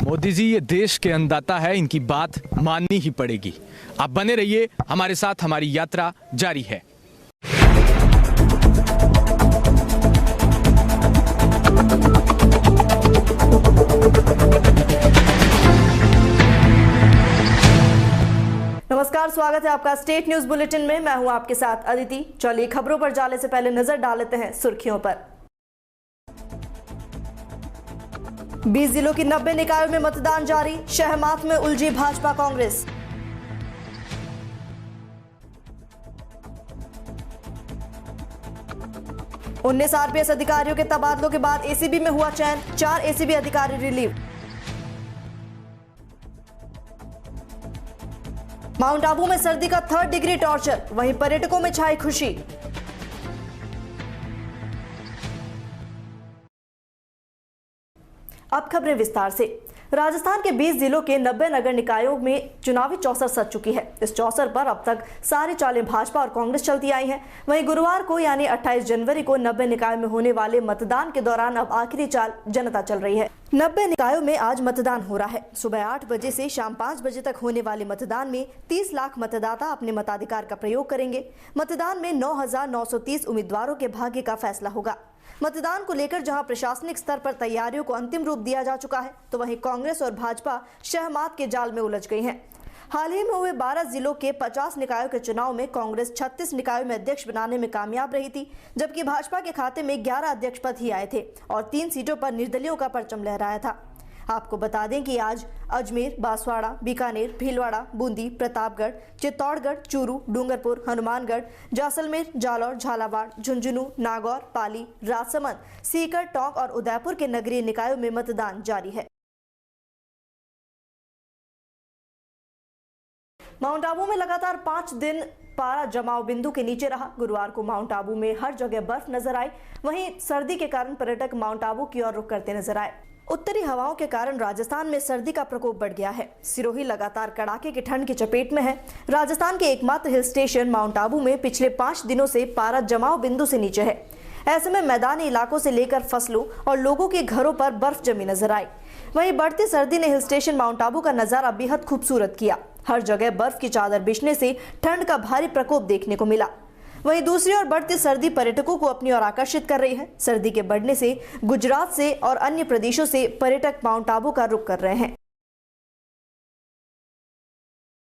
मोदी जी ये देश के अन्नदाता है, इनकी बात माननी ही पड़ेगी। आप बने रहिए हमारे साथ, हमारी यात्रा जारी है। नमस्कार, स्वागत है आपका स्टेट न्यूज बुलेटिन में। मैं हूं आपके साथ अदिति। चलिए खबरों पर जाने से पहले नजर डाल लेते हैं सुर्खियों पर। 20 जिलों की 90 निकायों में मतदान जारी, शहमात में उलझी भाजपा कांग्रेस। उन्नीस आरपीएस अधिकारियों के तबादलों के बाद एसीबी में हुआ चयन, 4 एसीबी अधिकारी रिलीव। माउंट आबू में सर्दी का 3rd डिग्री टॉर्चर, वहीं पर्यटकों में छाई खुशी। अब खबरें विस्तार से। राजस्थान के 20 जिलों के 90 नगर निकायों में चुनावी चौसर सज चुकी है। इस चौसर पर अब तक सारी चालें भाजपा और कांग्रेस चलती आई हैं। वहीं गुरुवार को यानी 28 जनवरी को 90 निकाय में होने वाले मतदान के दौरान अब आखिरी चाल जनता चल रही है। 90 निकायों में आज मतदान हो रहा है। सुबह 8 बजे से शाम 5 बजे तक होने वाले मतदान में 30 लाख मतदाता अपने मताधिकार का प्रयोग करेंगे। मतदान में 9,930 उम्मीदवारों के भाग्य का फैसला होगा। मतदान को लेकर जहां प्रशासनिक स्तर पर तैयारियों को अंतिम रूप दिया जा चुका है, तो वहीं कांग्रेस और भाजपा शहमात के जाल में उलझ गई हैं। हाल ही में हुए 12 जिलों के 50 निकायों के चुनाव में कांग्रेस 36 निकायों में अध्यक्ष बनाने में कामयाब रही थी, जबकि भाजपा के खाते में 11 अध्यक्ष पद ही आए थे और 3 सीटों पर निर्दलियों का परचम लहराया था। आपको बता दें कि आज अजमेर, बांसवाड़ा, बीकानेर, भीलवाड़ा, बूंदी, प्रतापगढ़, चित्तौड़गढ़, चूरू, डूंगरपुर, हनुमानगढ़, जैसलमेर, जालौर, झालावाड़, झुंझुनू, नागौर, पाली, राजसमंद, सीकर, टोंक और उदयपुर के नगरीय निकायों में मतदान जारी है। माउंट आबू में लगातार 5 दिन पारा जमाव बिंदु के नीचे रहा। गुरुवार को माउंट आबू में हर जगह बर्फ नजर आई। वहीं सर्दी के कारण पर्यटक माउंट आबू की ओर रुख करते नजर आए। उत्तरी हवाओं के कारण राजस्थान में सर्दी का प्रकोप बढ़ गया है। सिरोही लगातार कड़ाके की ठंड की चपेट में है। राजस्थान के एकमात्र हिल स्टेशन माउंट आबू में पिछले 5 दिनों से पारा जमाव बिंदु से नीचे है। ऐसे में मैदानी इलाकों से लेकर फसलों और लोगों के घरों पर बर्फ जमी नजर आई। वहीं बढ़ती सर्दी ने हिल स्टेशन माउंट आबू का नजारा बेहद खूबसूरत किया। हर जगह बर्फ की चादर बिछने से ठंड का भारी प्रकोप देखने को मिला। वहीं दूसरी ओर बढ़ती सर्दी पर्यटकों को अपनी ओर आकर्षित कर रही है। सर्दी के बढ़ने से गुजरात से और अन्य प्रदेशों से पर्यटक माउंट आबू का रुख कर रहे हैं।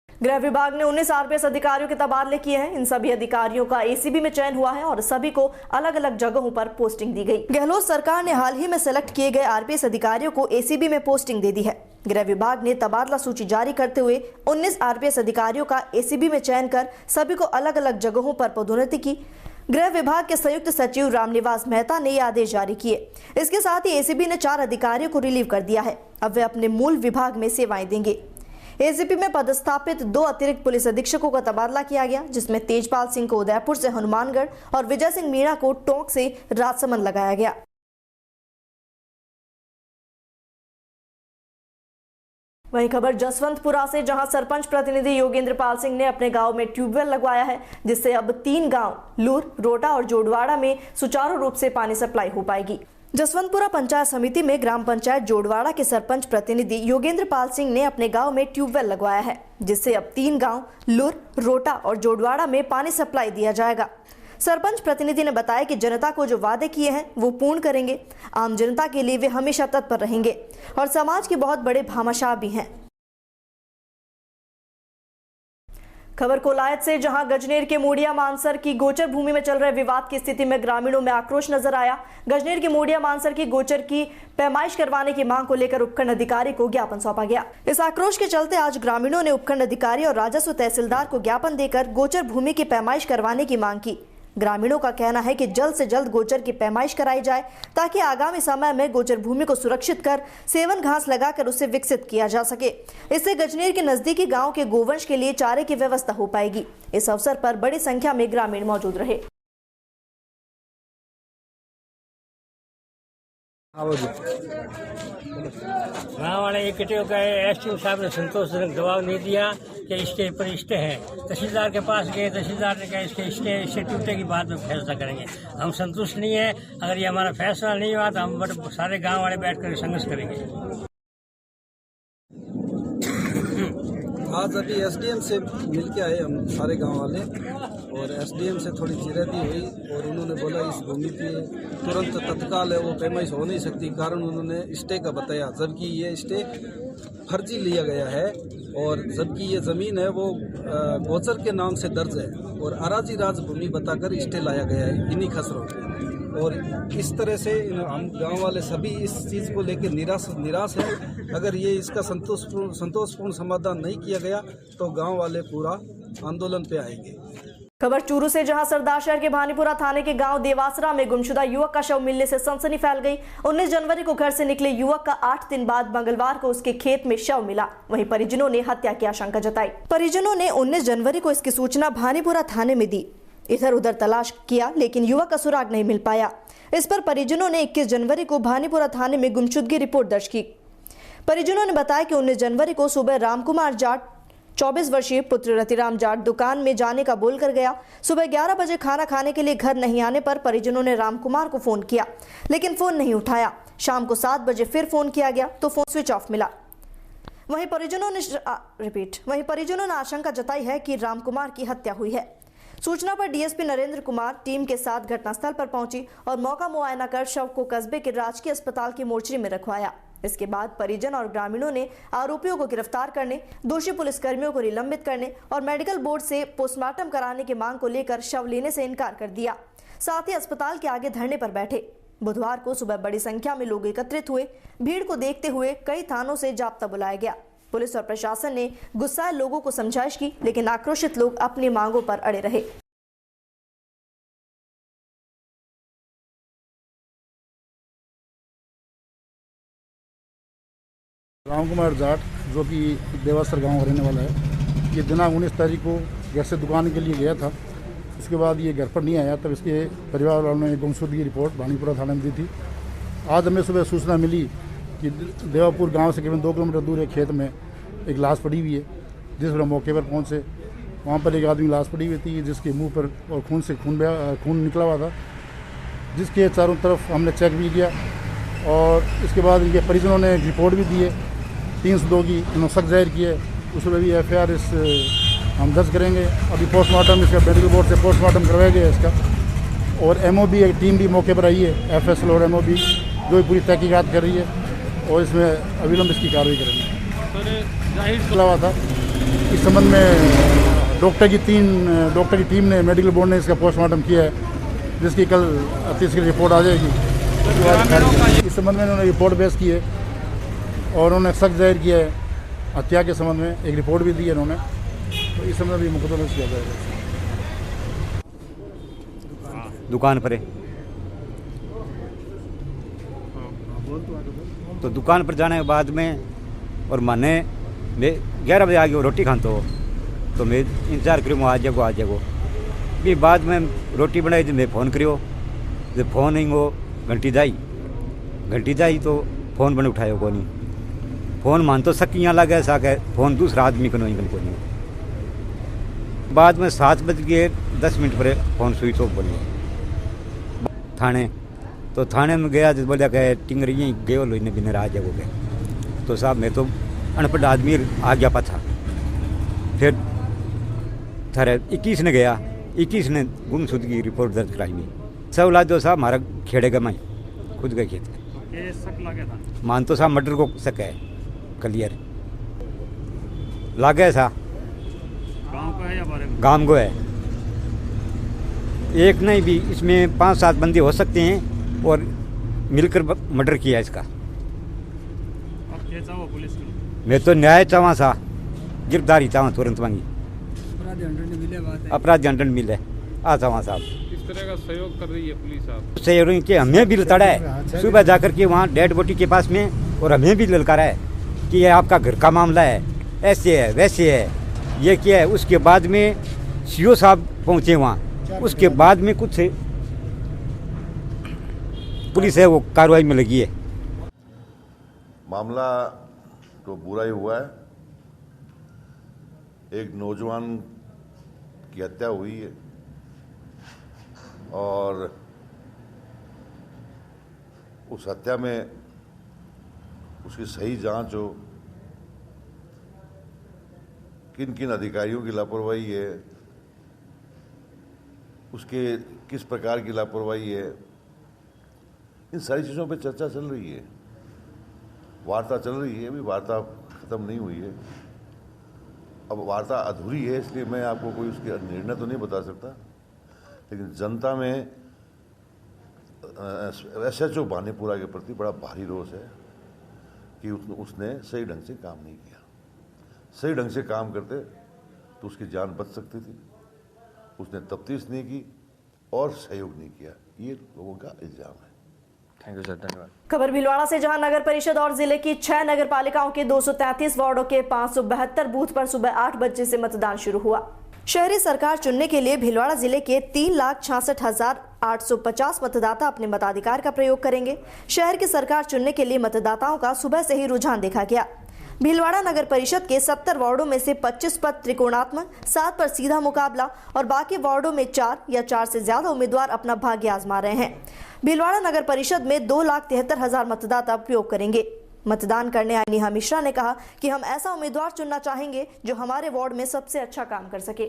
गृह विभाग ने 19 आरपीएस अधिकारियों के तबादले किए हैं। इन सभी अधिकारियों का एसीबी में चयन हुआ है और सभी को अलग अलग जगहों पर पोस्टिंग दी गई। गहलोत सरकार ने हाल ही में सेलेक्ट किए गए आरपीएस अधिकारियों को एसीबी में पोस्टिंग दे दी है। गृह विभाग ने तबादला सूची जारी करते हुए 19 आरपीएस अधिकारियों का एसीबी में चयन कर सभी को अलग अलग जगहों पर पदोन्नति की। गृह विभाग के संयुक्त सचिव रामनिवास मेहता ने ये आदेश जारी किए। इसके साथ ही एसीबी ने 4 अधिकारियों को रिलीव कर दिया है। अब वे अपने मूल विभाग में सेवाएं देंगे। एसीपी में पदस्थापित 2 अतिरिक्त पुलिस अधीक्षकों का तबादला किया गया, जिसमें तेजपाल सिंह को उदयपुर से हनुमानगढ़ और विजय सिंह मीणा को टोंक से राजसमंद लगाया गया। वहीं खबर जसवंतपुरा से, जहां सरपंच प्रतिनिधि योगेंद्र पाल सिंह ने अपने गांव में ट्यूबवेल लगवाया है, जिससे अब 3 गांव लूर, रोटा और जोड़वाड़ा में सुचारू रूप से पानी सप्लाई हो पाएगी। जसवंतपुरा पंचायत समिति में ग्राम पंचायत जोड़वाड़ा के सरपंच प्रतिनिधि योगेंद्र पाल सिंह ने अपने गांव में ट्यूबवेल लगवाया है, जिससे अब 3 गांव लूर, रोटा और जोड़वाड़ा में पानी सप्लाई दिया जाएगा। सरपंच प्रतिनिधि ने बताया कि जनता को जो वादे किए हैं वो पूर्ण करेंगे। आम जनता के लिए वे हमेशा तत्पर रहेंगे और समाज के बहुत बड़े भामाशाह भी हैं। खबर कोलायत से, जहां गजनेर के मोडिया मानसर की गोचर भूमि में चल रहे विवाद की स्थिति में ग्रामीणों में आक्रोश नजर आया। गजनेर के मोडिया मानसर की गोचर की पैमाइश करवाने की मांग को लेकर उपखंड अधिकारी को ज्ञापन सौंपा गया। इस आक्रोश के चलते आज ग्रामीणों ने उपखंड अधिकारी और राजस्व तहसीलदार को ज्ञापन देकर गोचर भूमि की पैमाइश करवाने की मांग की। ग्रामीणों का कहना है कि जल्द से जल्द गोचर की पैमाइश कराई जाए, ताकि आगामी समय में गोचर भूमि को सुरक्षित कर सेवन घास लगाकर उसे विकसित किया जा सके। इससे गजनेर के नजदीकी गांव के गोवंश के लिए चारे की व्यवस्था हो पाएगी। इस अवसर पर बड़ी संख्या में ग्रामीण मौजूद रहे। गाँव वाले इकट्ठे होकर एसडीओ साहब ने संतोषजनक जवाब नहीं दिया कि स्टे पर स्टे है। तहसीलदार के पास गए, तहसीलदार ने कहा इसके स्टे टूटे की बाद में फैसला करेंगे। हम संतुष्ट नहीं है। अगर ये हमारा फैसला नहीं हुआ तो हम सारे गाँव वाले बैठ कर संघर्ष करेंगे। आज अभी एसडीएम से मिल के आए हम सारे गांव वाले, और एसडीएम से थोड़ी चिरैती हुई और उन्होंने बोला इस भूमि पे तुरंत तत्काल है वो पेमाइश हो नहीं सकती, कारण उन्होंने स्टे का बताया, जबकि ये स्टे फर्जी लिया गया है और जबकि ये ज़मीन है वो गोचर के नाम से दर्ज है और अराजी राज भूमि बताकर स्टे लाया गया है इन्हीं खसरों पे। और इस तरह से हम गांव वाले सभी इस चीज़ को लेकर निराश है। अगर ये इसका संतोषपूर्ण समाधान नहीं किया गया तो गांव वाले पूरा आंदोलन पे आएंगे। खबर चूरू से, जहां सरदार शहर के भानीपुरा थाने के गांव देवासरा में गुमशुदा युवक का शव मिलने से सनसनी फैल गई। 19 जनवरी को घर से निकले युवक का 8 दिन बाद मंगलवार को उसके खेत में शव मिला। वहीं परिजनों ने हत्या की आशंका जताई। परिजनों ने 19 जनवरी को इसकी सूचना भानीपुरा थाने में दी। इधर उधर तलाश किया लेकिन युवक का सुराग नहीं मिल पाया। इस पर परिजनों ने 21 जनवरी को भानीपुरा थाने में गुमशुदगी रिपोर्ट दर्ज की। परिजनों ने बताया कि 19 जनवरी को सुबह रामकुमार जाट 24 वर्षीय पुत्र रतिराम जाट दुकान में जाने का बोलकर गया। सुबह 11 बजे खाना खाने के लिए घर नहीं आने पर परिजनों ने रामकुमार को फोन किया लेकिन फोन नहीं उठाया। शाम को 7 बजे फिर फोन किया गया तो फोन स्विच ऑफ मिला। वहीं परिजनों ने आशंका जताई है कि रामकुमार की हत्या हुई है। सूचना पर डीएसपी नरेंद्र कुमार टीम के साथ घटनास्थल पर पहुंची और मौका मुआयना कर शव को कस्बे के राजकीय अस्पताल की मोर्चरी में रखवाया। इसके बाद परिजन और ग्रामीणों ने आरोपियों को गिरफ्तार करने, दोषी पुलिसकर्मियों को निलंबित करने और मेडिकल बोर्ड से पोस्टमार्टम कराने की मांग को लेकर शव लेने से इनकार कर दिया। साथ ही अस्पताल के आगे धरने पर बैठे। बुधवार को सुबह बड़ी संख्या में लोग एकत्रित हुए। भीड़ को देखते हुए कई थानों से जाब्ता बुलाया गया। पुलिस और प्रशासन ने गुस्साए लोगों को समझाइश की लेकिन आक्रोशित लोग अपनी मांगों पर अड़े रहे। रामकुमार जाट जो कि देवासर गांव का रहने वाला है, ये दिनांक 19 तारीख को घर से दुकान के लिए गया था। उसके बाद ये घर पर नहीं आया, तब इसके परिवार वालों ने गुमशुदगी रिपोर्ट भानीपुरा थाने में दी थी। आज हमें सुबह सूचना मिली कि देवापुर गांव से करीबन 2 किलोमीटर दूर एक खेत में एक लाश पड़ी हुई है। जिस पर मौके पर पहुँचे, वहाँ पर एक आदमी लाश पड़ी हुई थी जिसके मुँह पर और खून निकला हुआ था, जिसके चारों तरफ हमने चेक भी किया और इसके बाद इनके परिजनों ने एक रिपोर्ट भी दी है 302 की, इन्होंने सख्त जाहिर की है। उसमें भी FIR हम दर्ज करेंगे। अभी पोस्टमार्टम इसका मेडिकल बोर्ड से पोस्टमार्टम करवाया गया है इसका, और MOB एक टीम भी मौके पर आई है, FSL और MOB जो पूरी तहकीकात कर रही है और इसमें अविलंब इसकी कार्रवाई करेंगे। निकला हुआ था, इस संबंध में डॉक्टर की टीम ने, मेडिकल बोर्ड ने इसका पोस्टमार्टम किया है, जिसकी कल तीसरी रिपोर्ट आ जाएगी। इस संबंध में उन्होंने रिपोर्ट पेश की है और उन्होंने सख्त जाहिर किया है। हत्या के संबंध में एक रिपोर्ट भी दी है उन्होंने, तो इस संबंध में भी मुकदमा किया जाएगा। दुकान पर है तो दुकान पर जाने के बाद में और मैंने 11 बजे आ गया रोटी खान तो मैं इंतजार करूँ आ जाएगो। भी बाद में रोटी बनाई तो मैं फ़ोन करियो, जब फ़ोन नहीं हो घंटी जाई तो फ़ोन बने उठायो को नहीं। फ़ोन मान तो सकियाँ लगे साके फ़ोन दूसरा आदमी को नहीं को नहीं। बाद में 7 बज गए 10 मिनट पर फ़ोन स्विच ऑफ बोलिए थाने में गया, जब बोलिया कहे टिंगर यहीं गयो लो इन्हें बिना आ जाओगे। तो साहब मैं तो अनपढ़ आदमी आ गया पाछा। फिर थारे 21 ने गया, 21 ने गुमशुदगी रिपोर्ट दर्ज कराई हुई। सब ला दो साहब हमारा खेड़े का माई खुद गए खेत मान तो साहब मटर को शक है क्लियर लागे सा गांव को है। एक नहीं भी इसमें 5-7 बंदे हो सकते हैं और मिलकर मर्डर किया इसका। मैं तो न्याय चाहवा सा, गिरफ्तारी चाहवा तुरंत मांगी, अपराध दंड मिले आ चाहवा साहब। किस तरह का सहयोग कर रही है पुलिस आप? सहयोग के हमें भी लताड़ा है सुबह जाकर के वहाँ डेड बॉडी के पास में, और हमें भी ललकारा है कि ये आपका घर का मामला है, ऐसे है वैसे है, ये क्या है। उसके बाद में CO साहब पहुँचे वहाँ, उसके बाद में कुछ पुलिस है वो कार्रवाई में लगी है। मामला तो बुरा ही हुआ है। एक नौजवान की हत्या हुई है और उस हत्या में उसकी सही जांच हो किन किन अधिकारियों की लापरवाही है, उसके किस प्रकार की लापरवाही है, इन सारी चीज़ों पे चर्चा चल रही है, वार्ता चल रही है। अभी वार्ता ख़त्म नहीं हुई है, अब वार्ता अधूरी है, इसलिए मैं आपको कोई उसके निर्णय तो नहीं बता सकता। लेकिन जनता में SHO बानेपुरा के प्रति बड़ा भारी रोष है कि उसने सही ढंग से काम नहीं किया। सही ढंग से काम करते तो उसकी जान बच सकती थी। उसने तफ्तीश नहीं की और सहयोग नहीं किया, ये लोगों का इल्जाम है। थैंक यू सर, धन्यवाद। खबर भीलवाड़ा से, जहां नगर परिषद और जिले की 6 नगर पालिकाओं के 233 वार्डों के 572 बूथ पर सुबह 8 बजे से मतदान शुरू हुआ। शहरी सरकार चुनने के लिए भीलवाड़ा जिले के 3,66,850 मतदाता अपने मताधिकार का प्रयोग करेंगे। शहर की सरकार चुनने के लिए मतदाताओं का सुबह से ही रुझान देखा गया। भीलवाड़ा नगर परिषद के 70 वार्डों में से 25 पद त्रिकोणात्मक, 7 पर सीधा मुकाबला और बाकी वार्डों में 4 या 4 से ज्यादा उम्मीदवार अपना भाग्य आजमा रहे हैं। भीलवाड़ा नगर परिषद में 2,73,000 मतदाता प्रयोग करेंगे। मतदान करने आई नेहा मिश्रा ने कहा कि हम ऐसा उम्मीदवार चुनना चाहेंगे जो हमारे वार्ड में सबसे अच्छा काम कर सके।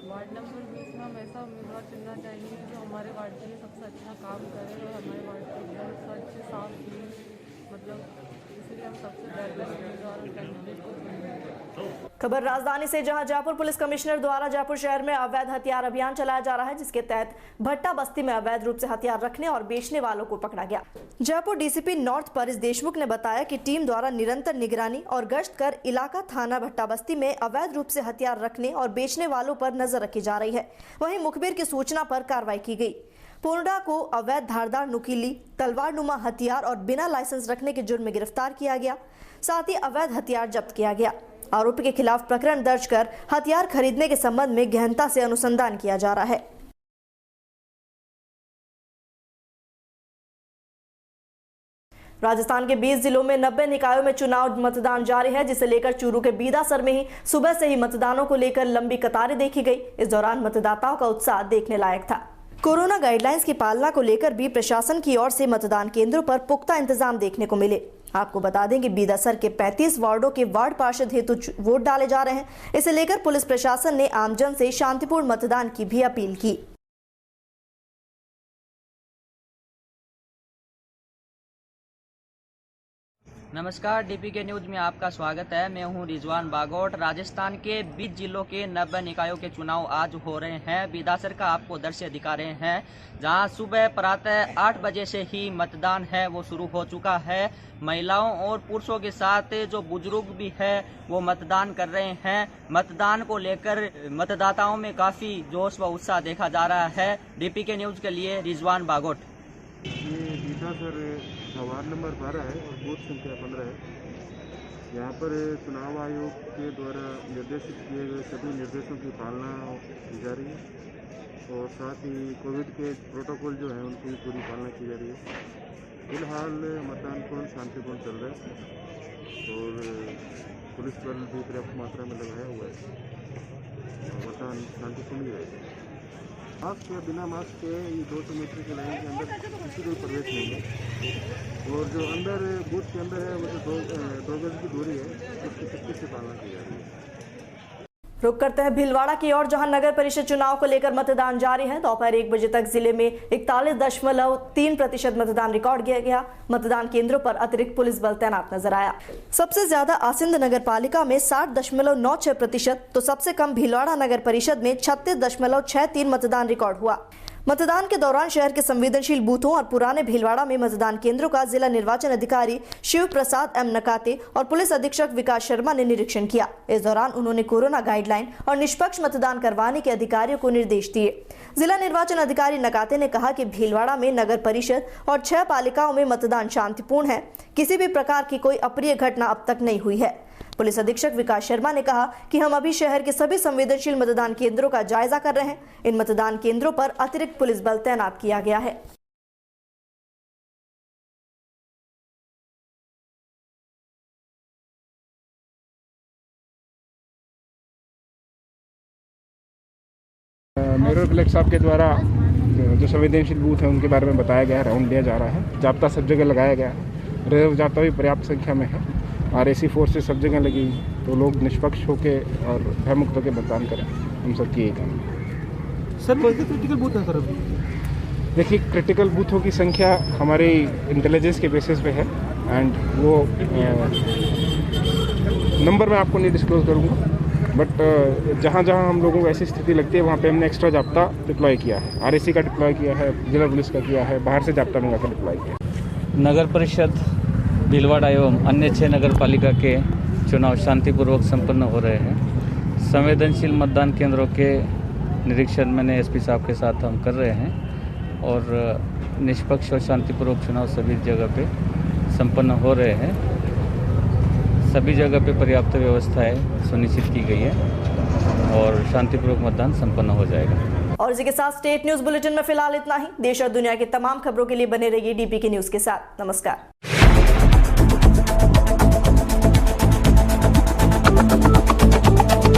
वार्ड नंबर 20 में हम ऐसा उम्मीदवार चुनना चाहेंगे जो हमारे वार्ड के लिए सबसे अच्छा काम करे और हमारे वार्ड को एकदम स्वच्छ साफ इसलिए हम सबसे बेहतर उम्मीदवार और कैंडिडेट को चुनेंगे। खबर राजधानी से, जहां जयपुर पुलिस कमिश्नर द्वारा जयपुर शहर में अवैध हथियार अभियान चलाया जा रहा है, जिसके तहत भट्टा बस्ती में अवैध रूप से हथियार रखने और बेचने वालों को पकड़ा गया। जयपुर DCP नॉर्थ परिस देशमुख ने बताया कि टीम द्वारा निरंतर निगरानी और गश्त कर इलाका थाना भट्टा बस्ती में अवैध रूप से हथियार रखने और बेचने वालों पर नजर रखी जा रही है। वहीं मुखबिर की सूचना पर कार्रवाई की गई। पोरडा को अवैध धारदार नुकीली तलवार नुमा हथियार और बिना लाइसेंस रखने के जुर्म में गिरफ्तार किया गया। साथ ही अवैध हथियार जब्त किया गया। आरोपी के खिलाफ प्रकरण दर्ज कर हथियार खरीदने के संबंध में गहनता से अनुसंधान किया जा रहा है। राजस्थान के 20 जिलों में 90 निकायों में चुनाव मतदान जारी है, जिसे लेकर चूरू के बीदासर में ही सुबह से ही मतदानों को लेकर लंबी कतारें देखी गई। इस दौरान मतदाताओं का उत्साह देखने लायक था। कोरोना गाइडलाइंस की पालना को लेकर भी प्रशासन की ओर से मतदान केंद्रों पर पुख्ता इंतजाम देखने को मिले। आपको बता दें कि बीदासर के 35 वार्डों के वार्ड पार्षद हेतु वोट डाले जा रहे हैं। इसे लेकर पुलिस प्रशासन ने आमजन से शांतिपूर्ण मतदान की भी अपील की। नमस्कार, DPK न्यूज में आपका स्वागत है। मैं हूं रिजवान बागोट। राजस्थान के 20 जिलों के 90 निकायों के चुनाव आज हो रहे हैं। बीदासर का आपको दृश्य दिखा रहे हैं, जहां सुबह प्रातः 8 बजे से ही मतदान है वो शुरू हो चुका है। महिलाओं और पुरुषों के साथ जो बुजुर्ग भी है वो मतदान कर रहे हैं। मतदान को लेकर मतदाताओं में काफी जोश व उत्साह देखा जा रहा है। DPK न्यूज के लिए रिजवान बागोट। ये बीदासर वार्ड नंबर 12 है और बूथ संख्या 15 है। यहाँ पर चुनाव आयोग के द्वारा निर्देशित किए गए सभी निर्देशों की पालना की जा रही है और साथ ही कोविड के प्रोटोकॉल जो हैं उनकी पूरी पालना की जा रही है। फिलहाल मतदान पूर्ण शांतिपूर्ण चल रहा है और पुलिस बल भी पर्याप्त मात्रा में लगाया हुआ है और मतदान शांतिपूर्ण ही रहेगा। मास्क या बिना मास्क के 200 मीटर की लाइन के अंदर किसी को प्रवेश नहीं है और जो अंदर बूथ के अंदर है वो जो 2 गज की दूरी है उसकी सख्ती से पालना की जा रही है। रुक करते हैं भीलवाड़ा की ओर, जहां नगर परिषद चुनाव को लेकर मतदान जारी है। दोपहर 1 बजे तक जिले में 41.3% मतदान रिकॉर्ड किया गया। मतदान केंद्रों पर अतिरिक्त पुलिस बल तैनात नजर आया। सबसे ज्यादा आसिंद नगर पालिका में 60.93% तो सबसे कम भीलवाड़ा नगर परिषद में 36.63 मतदान रिकॉर्ड हुआ। मतदान के दौरान शहर के संवेदनशील बूथों और पुराने भीलवाड़ा में मतदान केंद्रों का जिला निर्वाचन अधिकारी शिव प्रसाद M नकाते और पुलिस अधीक्षक विकास शर्मा ने निरीक्षण किया। इस दौरान उन्होंने कोरोना गाइडलाइन और निष्पक्ष मतदान करवाने के अधिकारियों को निर्देश दिए। जिला निर्वाचन अधिकारी नकाते ने कहा कि भीलवाड़ा में नगर परिषद और 6 पालिकाओं में मतदान शांतिपूर्ण है। किसी भी प्रकार की कोई अप्रिय घटना अब तक नहीं हुई है। पुलिस अधीक्षक विकास शर्मा ने कहा कि हम अभी शहर के सभी संवेदनशील मतदान केंद्रों का जायजा कर रहे हैं। इन मतदान केंद्रों पर अतिरिक्त पुलिस बल तैनात किया गया है। मेयर ब्लैक साहब के द्वारा जो संवेदनशील बूथ हैं उनके बारे में बताया गया है, राउंड लिया जा रहा है। जाब्ता सब जगह लगाया गया है, रिजर्व जाब्ता भी पर्याप्त संख्या में है, RAC फोर्सेस सब जगह लगी, तो लोग निष्पक्ष होकर और भयमुक्त होकर मतदान करें। हम सबकी यही काम है। सर कौन से क्रिटिकल बूथ है सर? देखिए, क्रिटिकल बूथों की संख्या हमारी इंटेलिजेंस के बेसिस पे है एंड वो नंबर मैं आपको नहीं डिस्क्लोज करूँगा, बट जहाँ जहाँ हम लोगों को ऐसी स्थिति लगती है वहाँ पे हमने एक्स्ट्रा जाब्ता डिप्लॉय किया है। RAC का डिप्लॉय किया है, जिला पुलिस का किया है, बाहर से जाब्ता मंगा कर डिप्लॉय किया है। नगर परिषद भीलवाड़ा एवं अन्य 6 नगर पालिका के चुनाव शांतिपूर्वक संपन्न हो रहे हैं। संवेदनशील मतदान केंद्रों के निरीक्षण मैंने SP साहब के साथ हम कर रहे हैं और निष्पक्ष और शांतिपूर्वक चुनाव सभी जगह पे संपन्न हो रहे हैं। सभी जगह पे पर्याप्त व्यवस्थाएं सुनिश्चित की गई है और शांतिपूर्वक मतदान संपन्न हो जाएगा। और इसी के साथ स्टेट न्यूज बुलेटिन में फिलहाल इतना ही। देश और दुनिया की तमाम खबरों के लिए बने रहिए DPK न्यूज के साथ। नमस्कार।